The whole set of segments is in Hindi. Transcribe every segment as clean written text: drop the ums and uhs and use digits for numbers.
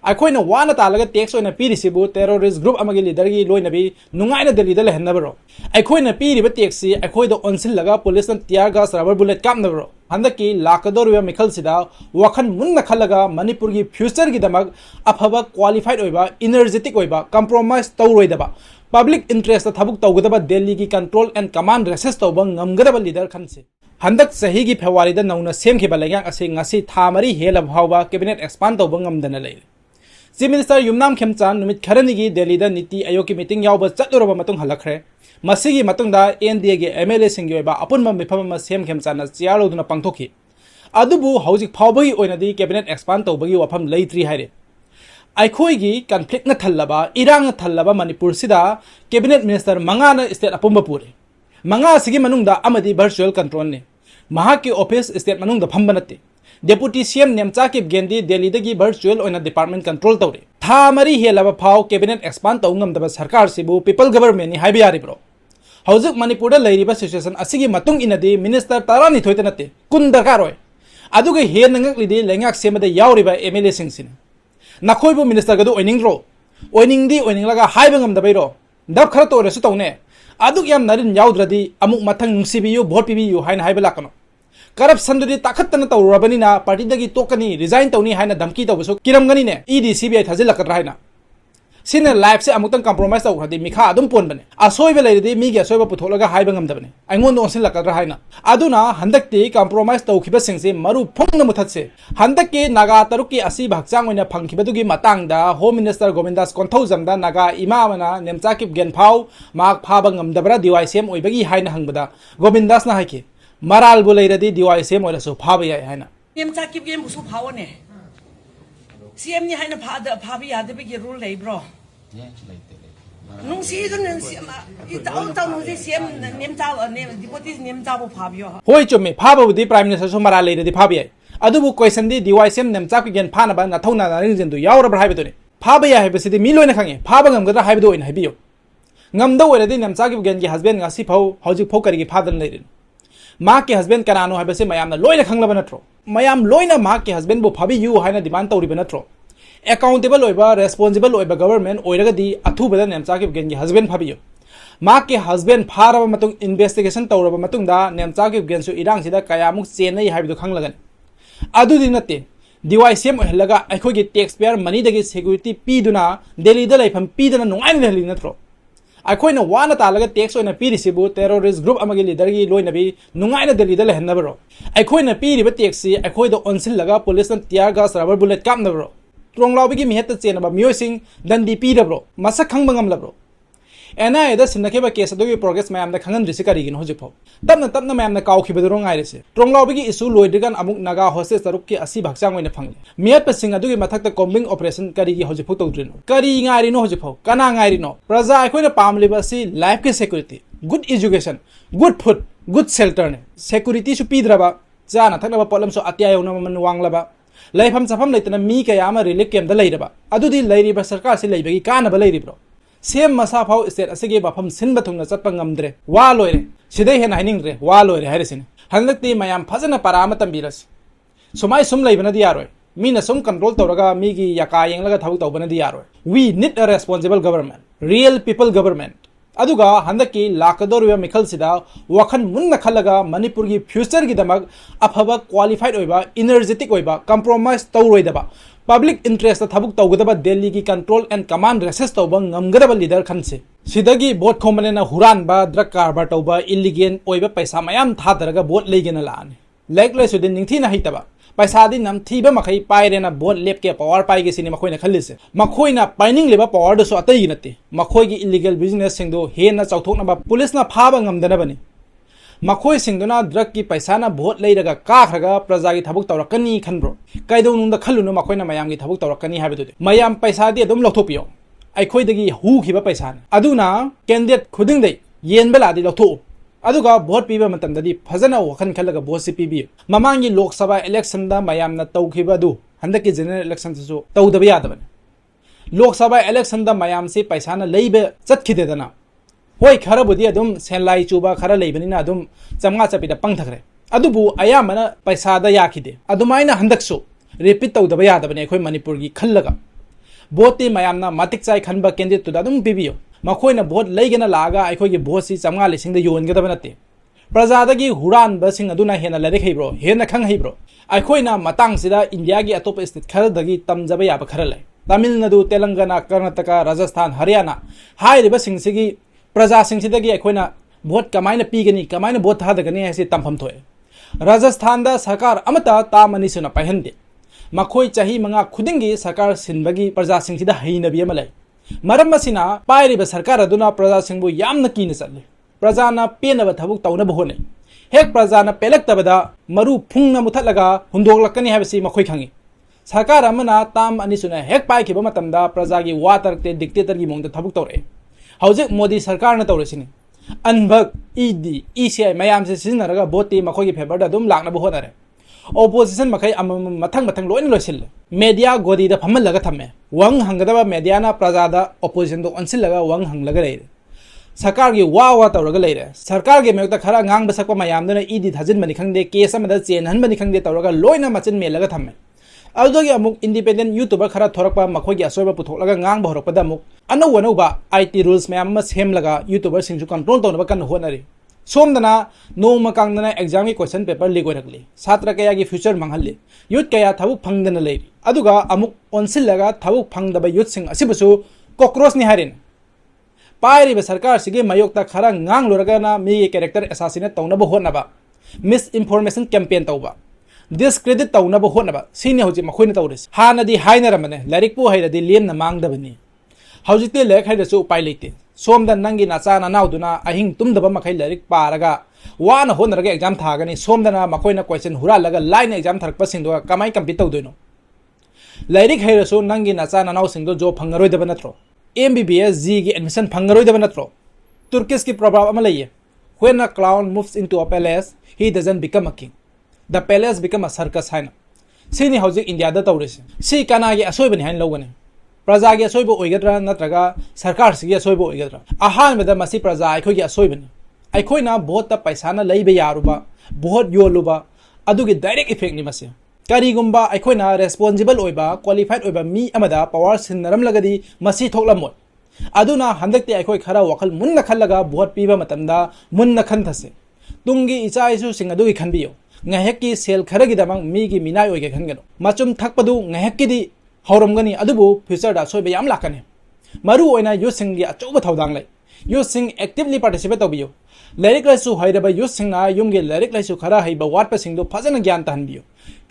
अखोइना वाना तालगा टैक्स ओइना पीरिसिबु टेररिस्ट ग्रुप अमगी लीडर की लोइनबी नुंगाइना दिल्लीदा लेहन्नबरो अखोइना पीरिबा टैक्स सी अखोइदा ओनसिलगा पुलिस न टियर गैस रबर बुलेट कामनबरो हंदकी लाकदोरिबा मिखलसिदा वखन मुन्ना खलगा मणिपुर की फ्यूचर की दमक अफबा क्वालिफाइड ओइबा एनर्जेटिक ओइबा कंप्रोमाइज तौरोइदबा पब्लिक इंटरेस्ट थबुक तौगदबा दिल्ली की कंट्रोल एंड कमांड रेसेस तौबा ngमगदबा लीडर खनसे हंदक सही की फेब्रुवारी नौना सेमखिबा लेंगाक असे ngasi था मरी हेल फावबा कैबिनेट एक्सपांड तौबा ngमदना लेरे चीफ मिनिस्टर युमनाम खेमचांद नुमित खरनिगी दिल्ली दा नीति आयोग की मीटिंग यावबा चतुरबा मतुंग हलखरे मसीगी मतुंगदा एनडीए के एमएलए सिंग योइबा अपुनबा मिफम म सेम खेमचांद चियार लोदुना पांगथोखि अदुबु हौजिक फावबगी ओइनादी कैबिनेट एक्सपांड तौबगी वफम लेत्रि हाइरे अखोइगी कन्फ्लिक्ट न थल्लबा इरांग न थल्लबा मणिपुर सिदा कैबिनेट मिनिस्टर मंगाना स्टेट अपुंबा पुरे मंगा सिगी मनुंगदा अमदी वर्चुअल कंट्रोल ने महाकी ऑफिस स्टेट मनुंगदा फंबा नते डेपुटी सीएम नेमचा किपगेन दी दिल्ली दगी वर्चुअल ओइना डिपार्टमेंट कंट्रोल तौरे था मरी हेलबा फाव कैबिनेट एक्सपांड तौंगमदबा सरकार सिबु पीपल गवर्नमेंट नि हाइबा यारिब्रो हौजिक मणिपुर दा लैरिबा सिचुएशन असिगी मतुंग इनदी मिनिस्टर तारानी थोइते नते कुन दरकार होय अदुगे हेन नंगकलिदी लेंगाक सेमदा यावरिबा एमएलए सिंगसिन नखोइबु मिनिस्टर गदु ओइनिंग्रो ओइनिंगदी ओइनिंगलागा हाइबा ngमदबैरो दब खरा तोरेसु तौने अदुक याम नरिन यावद्रदी अमुक मथंग नुसिबियु भोट पिबियु हाइना हाइबा लाकनो करप्शन दुदी ताखत्तना तौरबनिना पार्टी दगी तोकनी रिजाइन तौनी हाइना धमकी तौबसु किरमगनी ने ईडी सीबीआई थाजिलकद्रा हाइना सिने लाइफ से अमुक्तंग कंप्रोमाइज तौखरदी मिखा अदुम पोनबने असोइबे लैरदी मीगी असोइबा पुथोलगा हाइबा ngमदबने आइंगोन ओनसिलकद्रा हाइना अदुना हंदकती कंप्रोमाइज तौखिबा सिंगसे मरु फंगना मुथतसे हंदकके नागा तरुकी असि भागचांग ओइना फंखिबदुगी मतांगदा होम मिनिस्टर गोविंदास कोंथौजमदा नागा इमामना नेमचा किपगेन फाव माक फाबा ngमदबरा डीवाईसीएम ओइबगी हाइना हंगबदा गोविंदासना हाइके मराल बुलेरदी डीवाईसीएम ओइरसु फाबा याय हाइना नेमचा किपगेन बुसु फावने सीएम नि हाइना फाबी यादबगी रूल लेब्रो होय चुम्मे फाबुदी प्राइम मिनिस्टर सु मरा लेरदी फाबि याय अदुबु क्वेश्चन दी डीवाईसीएम नेमचा किपगेन फानबा नथौना नारिंजनदु यावरब्रा हाइबदुने फाबा याय हाइबसिदी मी लोइना खंगे फाबा ngमगदरा हाइबदु ओइना हाइबियो ngमदो ओइरदी नेमचा किपगेन की हस्बैंड ngasi फाव हौजिक फाव करिगी फादन लेरिन मा के हस्बैंड कनानो हाइबसे मयामना लोइना खंगलबा नत्रो मयाम लोइना मा के हस्बैंड बु फाबि यु हाइना डिमांड तौरिबा नत्रो अकाउंटेबल ओइबा रेस्पॉन्सिबल ओइबा गवर्नमेंट ओइरगदी अथुबदा नेमचा किपगेन की हस्बैंड फाबियो मा के हस्बैंड फारबा मतुंग इन्वेस्टिगेशन तौरबा मतुंगदा नेमचा किपगेन सु इरांगसिदा कयामुक चेनई हाइबदु खंगलगन अदुदि नते डीवाईसीएम ओहलगा अखोगी टैक्स पेयर मनी दगी सिक्योरिटी पीदुना दिल्लीदा लाइफम पीदना नुंगाइन लेहलि नत्रो अखोइना वाना तालगा टैक्स ओइना पीरिसिबु टेररिस्ट ग्रुप अमगी लीडर की लोइनबी नुंगाइना दिल्लीदा लेहन्नबरो अखोइना पीरिबा टैक्स सी अखोइदा ओनसिलगा पुलिस न टियर गैस रबर बुलेट कामनबरो त्रोंगलाउबगी मिहेत चेनबा मियोसिंग दंडी पीरब्रो मसक खंगबा ngमलब्रो एनआईदा सिन्नखेबा केस अदुगी प्रोग्रेस मयामदा खंगनद्रिसि करिगिनो होजिफाव तपना मयामना काउखिबदरो ngairese त्रोंगलाउबगी इशू लोइद्रिगन अमुक नागा हॉस्टेज तरुक की असि भागचांग ओइना फंगले मियत सिंग अदुगी मथकता कॉम्बिंग ऑपरेशन करिगी होजिफाव तौद्रिनो करी ngairino होजिफाव कना ngairino प्रजा अखोइना पामलिबा सि लाइफ के security good education good food good shelter ने सिक्योरिटी सु पीद्रबा जाना थकनबा पोलम सु अत्यायोना मन वांगलबा लाइफम चफम लेतना मी कयामा रिलीफ कैम्प लैरबा अदुदी लैरिबा सरकार से लैबगी कानबा लैरिब्रो सेम मसा फाव स्टेट असिगे बाफम सिनबा थुंगना चटपा ngमद्रे वा लोइरे सिदै हेन हाइनिंग्रे वा लोइरे हाइरेसिन हंदक्ति मयाम फजना परामा तंबिरस सुमाय सुम लैबनदी यारोय मीना सुम कंट्रोल तौरगा मीगी यका येंगलगा थबुक तौबनदी यारोय we need a responsible government real people government अदुगा हंदकी लाकदोरिबा मिखलसिदा वखन मुन्ना खलगा मणिपुर की फ्यूचर की दमक अफबा क्वालिफाइड ओइबा एनर्जेटिक ओइबा कंप्रोमाइज तौरोइदबा पब्लिक इंटरेस्ट थबुक तौगदबा दिल्ली की कंट्रोल एंड कमांड रेसेस तौबा ngमगदबा लीडर खनसे सिदगी वोट खोमनेना हुरानबा ड्रग कारबार तौबा इलीगल ओइबा पैसा मयाम थादरगा वोट लेगेना लाने लेकले सुदिन निंगथीना हितबा पैसादी नमथीबा मखै पाइरेना वोट लेपके पावर पाइगे सिने मखोइना खल्लिसे मखोइना पाइनिंग लेबा पावर दसु अतै नते मखोइगी इलीगल बिजनेस सिंगदो हेना चौथोकनबा पुलिसना फाबा ngमदनबनी मखोइ सिंगदुना ड्रग की पैसाना वोट लेरगा काखरगा प्रजा की थबुक तौरकनी खनब्रो काइदौनुंदा खल्लुनु मखोइना मयाम की थबुक तौरकनी हाबिदुदे मयाम पैसादी अदुम लौथोपियो अखोइदगी हुखिबा पैसाना अदुना कैंडिडेट खुदिंगदै येनबलादी लौथो अदुगा वोट पीबा मतमददी फजना वखन खलगा वोट से पीबी ममांगी लोकसभा इलेक्शन दा मयामना तौखिबदु हंदकी जनरल इलेक्शन सु तौदबा यादबने लोकसभा इलेक्शन दा मयाम से पैसाना लैबे चतखिदेदना होय खरबुदी अदुम सेनलाई चुबा खरा लैबनिना अदुम चमगा चपिदा पंगथखरे अदुबु अयामना पैसादा याखिदे अदुमाइना हंदकसु रिपीट तौदबा यादबने अखोय मणिपुर की खल्लगा vote mayamna matik chai khanba candidate tu dadum pibiyo makhoina vote leigena laga aikhoi gi vote si chamnga lising de yon gadaba nate praja dagi huran ba sing aduna hena lare khaibro hena khang haibro aikhoi na matang sida India gi atop state khar dagi tamjaba ya ba khara lai Tamil Nadu Telangana Karnataka Rajasthan Haryana hai riba sing sigi praja sing sidagi aikhoi na vote kamaina pigani kamaina vote thadagani haisi tampham thoe Rajasthan da sarkar amata tamani suna paihande makhoi chahi manga khudingi sarkar sinbagi praja sing sida hainabi amalai maram masina pairiba sarkar aduna praja singbu yamna kina challe prajana penaba thabuk taunaba honai hek prajana pelaktabada maru phungna muthatlaga hundoklakani habisi makhoi khangi sarkar amana tam ani suna hek pai khiba matamda prajagi watarte dictator gi mongda thabuk tawre hawjik Modi sarkar na tawresini anbak edi ECI mayam se sizinaraga vote makhoi gi favor da dum lakna bu honare opposition makai mathang loin loisil media godi da phamal laga thamme wang hangada media na prajada opposition do onsil laga wang hang laga reire sarkar gi wa tawraga leire sarkar gi mekta khara ngang basakpa mayam dana edi thajin mani khangde case amada chen han mani khangde tawraga loina machin me laga thamme adogi amuk independent youtuber khara thorakpa makhoi gi asoiba puthok laga ngang ba horakpada amuk anau ba IT rules mayam ma sem laga youtuber singju control tawna ba kan honari somdana noma kangdana exam gi question paper leak oirakli satra kaya gi future manghalli youth kaya thabuk phangdana leiri aduga amuk onsil laga thabuk phangdaba youth sing asibusu cockroach ni harin pairi ba sarkar sige mayokta khara ngang loraga na mi gi character assassinate tawna ba honaba misinformation campaign tawba discredit tawna ba honaba sini hoji makhoina tawris hanadi haina ramane larik pu hairadi lemna mangdabani hawjite lek hairasu upai leite somda nangi nacha nanauduna ahing tumdaba makhai larik paraga wana honaraga exam thagani somdana makhoina question huralaga line exam tharakpa singdo kamai complete tawdoino larik hairasu nangi nacha nanau singdo job phangaroi daba natro MBBS G gi admission phangaroi daba natro Turkish ki proverb ama laiye when a clown moves into a palace he doesn't become a king the palace become a circus haina sini hawjik India da tawrisi si kana gi asoibani hain logani praja gi asoibo oigadra natraga sarkar sigi asoibo oigadra ahan meda masi praja aikhoi gi asoibani aikhoi na vote ta paisa na leibe yaruba vote yoluba adugi direct effect ni masi karigumba aikhoi na responsible oiba qualified oiba mi amada power sinnaram lagadi masi thoklamoi aduna handakti aikhoi khara wakal munna khallaga vote piba matamda munna khan thase tungi icha isu sing adugi khanbiyo ngahekki sel kharagi damang mi gi minai oige khangeno machum thakpadu ngahekki di hauramgani adubu future da soiba yam lakani maru oina youth sing gi achoba thaudang lai youth sing actively participate tobiyo lyric laisu hairaba youth sing na yumge lyric laisu khara haiba watpa sing do phajana gyan tahanbiyo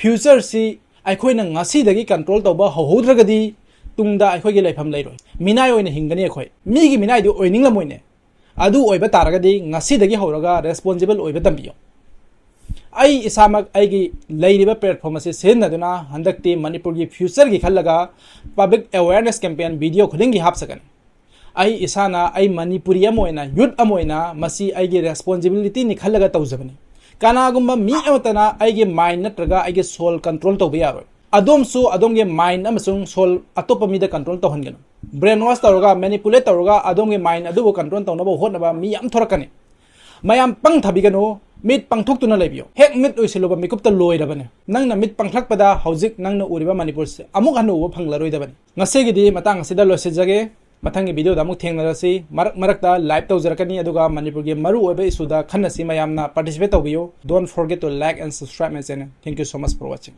future si aikhoina ngasi dagi control toba hohodragadi tungda aikhoi gi laifam lairoi minai oina hingani aikhoi mi gi minai di oining lamoine adu oiba taragadi ngasi dagi horaga responsible oiba tambiyo ai isamak ai gi leiriba platform ase senaduna handakti Manipur gi future gi khallaga public awareness campaign video khuding gi hapsakan ai isana ai Manipuri amoina youth amoina masi ai gi responsibility ni khallaga tawjabani kana gumba mi amatana ai gi mind natraga ai gi soul control tawba yaro adom su adom gi mind amasung soul atopa mi da control tawhangeno brain wash tawraga manipulate tawraga adom gi mind adu control tawnaba hotnaba mi am thorakani mayam pang thabigano mit pangthok tuna lebiyo hek mit oisiloba mikupta loirabane nangna mit pangthlakpada hawjik nangna uriba Manipur se amuk hanu uba phanglaroidabani ngasegidi matang asida losejage mathangi video da amuk thengnarasi marakta live tawjarakani aduga Manipur ge maru oiba isuda khanasi mayamna participate tawbiyo don't forget to like and subscribe my channel thank you so much for watching